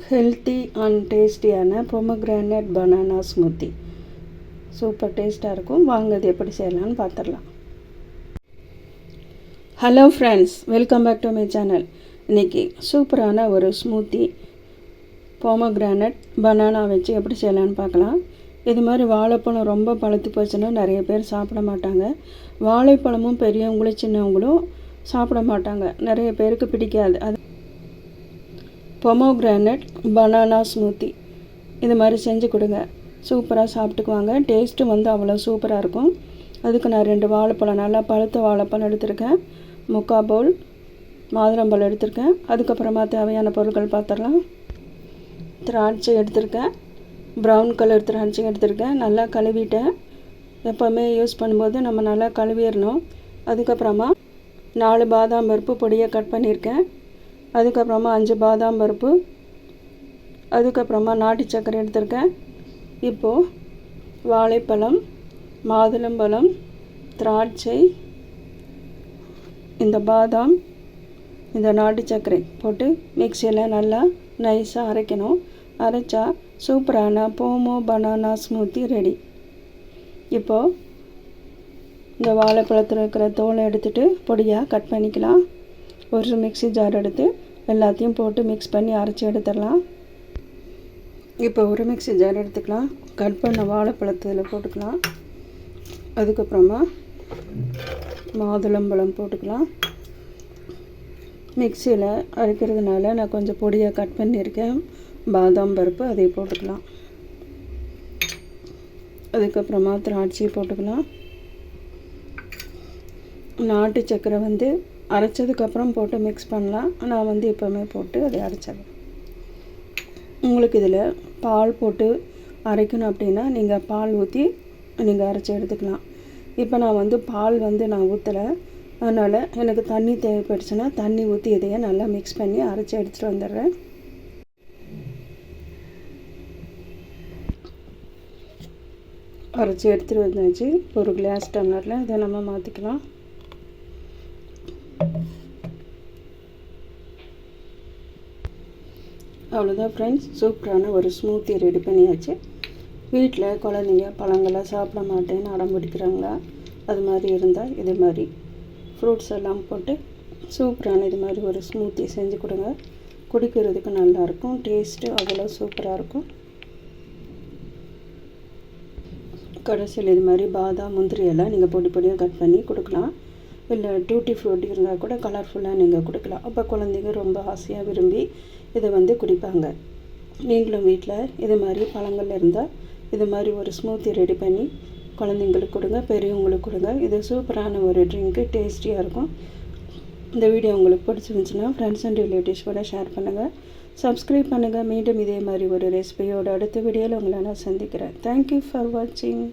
Healthy and டேஸ்டியான pomegranate banana smoothie super டேஸ்ட்டாக இருக்கும். வாங்க அது எப்படி செய்யலான்னு பார்த்துடலாம். Hello friends, welcome back to my channel. இன்றைக்கி சூப்பரான ஒரு ஸ்மூத்தி பொமக்ரானேட் பனானா வச்சு எப்படி செய்யலான்னு பார்க்கலாம். இது மாதிரி வாழைப்பழம் ரொம்ப பழுத்து போச்சுன்னா நிறைய பேர் சாப்பிட மாட்டாங்க. வாழைப்பழமும் பெரியவங்களும் சின்னவங்களும் சாப்பிட மாட்டாங்க, நிறைய பேருக்கு பிடிக்காது. அது பொமோகிரானேட் பனானா ஸ்மூத்தி இது மாதிரி செஞ்சு கொடுங்க, சூப்பராக சாப்பிட்டுக்குவாங்க. டேஸ்ட்டு அவ்வளோ சூப்பராக இருக்கும். அதுக்கு நான் 2 வாழைப்பழம், நல்லா பழுத்த வாழைப்பழம் எடுத்திருக்கேன். 3/4 பவுல் மாதுளம்பழம் எடுத்திருக்கேன். அதுக்கப்புறமா தேவையான பொருட்கள் பார்த்துடலாம். திராட்சை எடுத்திருக்கேன், ப்ரௌன் கலர் திராட்சை எடுத்திருக்கேன். நல்லா கழுவிட்டேன். எப்போவுமே யூஸ் பண்ணும்போது நம்ம நல்லா கழுவிடணும். அதுக்கப்புறமா 4 பாதாம் பருப்பு பொடியை கட் பண்ணியிருக்கேன். அதுக்கப்புறமா 5 பாதாம் பருப்பு, அதுக்கப்புறமா நாட்டு சர்க்கரை எடுத்திருக்கேன். இப்போது வாழைப்பழம், மாதுளம்பழம், திராட்சை, இந்த பாதாம், இந்த நாட்டு சர்க்கரை போட்டு மிக்சியில் நல்லா நைஸாக அரைக்கணும். அரைச்சா சூப்பரான போமோ பனானா ஸ்மூத்தி ரெடி. இப்போது இந்த வாழைப்பழத்தில் இருக்கிற தோலை எடுத்துகிட்டு பொடியாக கட் பண்ணிக்கலாம். ஒரு மிக்ஸி ஜார் எடுத்து எல்லாத்தையும் போட்டு மிக்ஸ் பண்ணி அரைச்சி எடுத்துடலாம். இப்போ ஒரு மிக்ஸி ஜார் எடுத்துக்கலாம். கட் பண்ண வாழைப்பழத்தில் போட்டுக்கலாம். அதுக்கப்புறமா மாதுளம்பழம் போட்டுக்கலாம். மிக்சியில் அரைக்கிறதுனால நான் கொஞ்சம் பொடியாக கட் பண்ணியிருக்கேன். பாதாம் பருப்பு அதை போட்டுக்கலாம். அதுக்கப்புறமா திராட்சை போட்டுக்கலாம். நாட்டு சர்க்கரை அரைச்சதுக்கப்புறம் போட்டு மிக்ஸ் பண்ணலாம். நான் எப்போவுமே போட்டு அதை அரைச்சிடுறேன். உங்களுக்கு இதில் பால் போட்டு அரைக்கணும் அப்படின்னா நீங்கள் பால் ஊற்றி நீங்கள் அரைச்சி எடுத்துக்கலாம். இப்போ நான் பால் நான் ஊற்றலை, அதனால் எனக்கு தண்ணி தேவைப்படுச்சுன்னா தண்ணி ஊற்றி இதையே நல்லா மிக்ஸ் பண்ணி அரைச்சி எடுத்துகிட்டு வந்துடுறேன். அரைச்சி எடுத்துகிட்டு வந்தாச்சு. ஒரு கிளாஸ் டம்ளரில் இதை நம்ம மாற்றிக்கலாம். அவ்வளோதான் ஃப்ரெண்ட்ஸ், சூப்பரான ஒரு ஸ்மூத்தி ரெடி பண்ணியாச்சு. வீட்டில் குழந்தைங்க பழங்கள்லாம் சாப்பிட மாட்டேன்னு அடம் பிடிக்கிறாங்களா, அது மாதிரி இருந்தால் இது மாதிரி ஃப்ரூட்ஸ் எல்லாம் போட்டு சூப்பரான இது மாதிரி ஒரு ஸ்மூத்தி செஞ்சு கொடுங்க. குடிக்கிறதுக்கு நல்லாயிருக்கும், டேஸ்ட்டு அவ்வளோ சூப்பராக இருக்கும். கடைசியில் இது மாதிரி பாதாம் முந்திரி எல்லாம் நீங்கள் பொடி பொடியாக கட் பண்ணி கொடுக்கலாம். இல்லை டூட்டி ஃப்ரூட்டி இருந்தால் கூட கலர்ஃபுல்லாக நீங்கள் கொடுக்கலாம். அப்போ குழந்தைங்க ரொம்ப ஆசையாக விரும்பி இதை குடிப்பாங்க. நீங்களும் வீட்டில் இது மாதிரி பழங்கள் இருந்தால் இது மாதிரி ஒரு ஸ்மூத்தி ரெடி பண்ணி குழந்தைங்களுக்கு கொடுங்க, பெரியவங்களுக்கு கொடுங்க. இது சூப்பரான ஒரு ட்ரிங்க்கு, டேஸ்டியாக இருக்கும். இந்த வீடியோ உங்களுக்கு பிடிச்சிருந்துச்சுன்னா ஃப்ரெண்ட்ஸ் அண்ட் ரிலேட்டிவ்ஸ் கூட ஷேர் பண்ணுங்கள், சப்ஸ்கிரைப் பண்ணுங்கள். மீண்டும் இதே மாதிரி ஒரு ரெசிபியோட அடுத்த வீடியோவில் உங்களை நான் சந்திக்கிறேன். தேங்க்யூ ஃபார் வாட்சிங்.